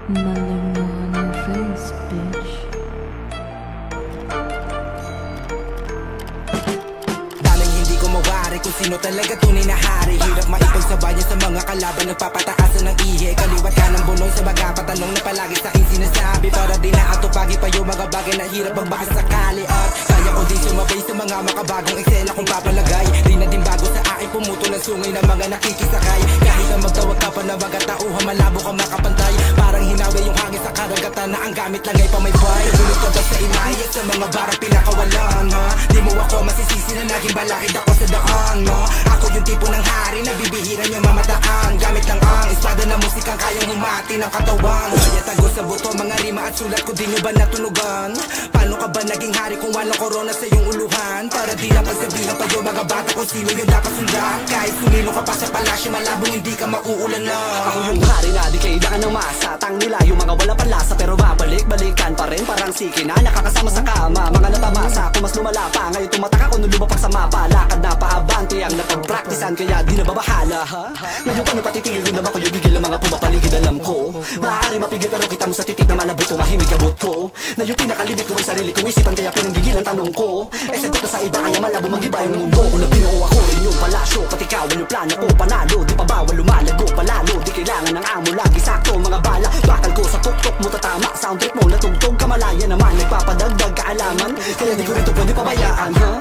Maling on your face, bitch. Daming hindi ko mawari kung sino talaga tunay na hari. Hirap maipagsabayan sa mga kalaban, nagpapataasan ng ihi. Kaliwat ka ng bulong sa mga patanong na palagi sa akin sinasabi, para di na atupagi pa yung mga bagay na hirap magbaka sakali. At kaya ko din sumabay sa mga makabagong eksena kung papalagay. Di na din bago sa akin pumuto ng sungay ng mga nakikisakay. Kahit na magtawag ka pa na mga tauhan, malabo ka makapantay. Parang hinawi yung hangin sa karagatan na ang gamit lang ay pamaypay. Tulog ka ba sa inay at sa mga barang pinakawalan, ha? Di mo ako masisisi na naging balakid ako sa daan mo. Ako yung tipo ng hari na bibihiran yung mamataan. Gamit lang ang espada na musikang kayang humati ng katawan. Kaya tago sa buto mga rima at sulat ko, di nyo ba natunugan? Paano ka ba naging hari kung walang corona sa iyong uluhan? Para di na pagsabihan pa yung mga bata kung sino yung dapat sundan. Kahit sumilo ka pa sa palasyo, malabong hindi ka mauulan na. Ako yung hari na di kailangan ng masa. Tang nila yung mga wala palasa, pero babalik-balikan pa rin. Parang siki na nakakasama sa kama. Mga natamasa ako mas lumala pa. Ngayon tumatak ako nung lumapag sa mapa. Lakad na paabante ang napag-practicean, kaya di na babahala, ha? Ngayon paano patitigil rin naman ko yung gigil ng mga pumapaligid, alam ko. Maaari mapigil pero kita mo sa titig na malabot o mahimig abot ko. Na yung pinakalimit ko ay sarili kong isipan, kaya pinanggigil ang tanong ko. Except ko sa iba kaya malabo mag-iba yung mundo. Kung nabinuo ako rin yung palasyo, patikawan yung plano ko panalo. Di pa bawal lumalago palalo, di kailangan ng amo lagi sakto. Mga bala, bakal ko sa tuktok mo tatama. Sound trip mo natugtog, kamalaya naman nagpapadagdag kaalaman. Kaya di ko rito pwede pabayaan, ha?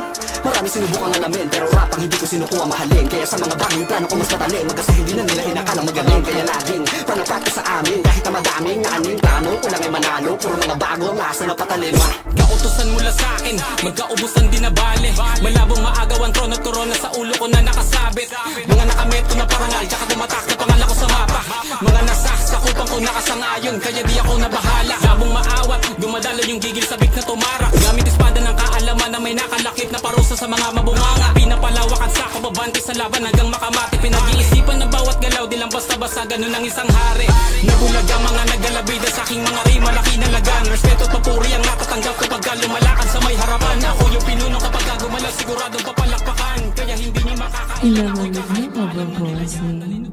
Marami sinubukang alamin, pero rap ang hindi ko sinukuha mahalin. Kaya sa mga bagay yung plano ko mas matalim, magkasa hindi na nila hinakalang magaling. Kaya laging panapractice sa amin, kahit na madaming naaning plano. Kung lang ay manalo, puro mga bago ang asa na patalim. Kautusan mula sa akin, magkaubusan din na bale. Malabong maagawan tron at corona sa ulo ko na nakasabit. Mga nakameto na parangal, tsaka tumatak na pangalan ko sa mapa. Mga nasa sakupang ko nakasangayon, kaya di ako nabahala. Labong maawat, dumadalo yung gigil sabik na tumarak. Gamit espada ng kaalaman na may nakalakip na parusa sa mga mabunganga. Pinapalawak ang sako, babante sa laban hanggang makamati. Pinag-iisipan ng bawat galaw, di lang basta-basta ganun ang isang hari. Nabulag ang mga naggalabida sa aking mga rima, laki na lagan. Respeto at papuri ang natatanggap kapag lumalakad sa may harapan. Ako yung pinuno kapag gumalaw, siguradong papalakpakan. Kaya hindi niyo makakain. Ilawan mo, overbossing.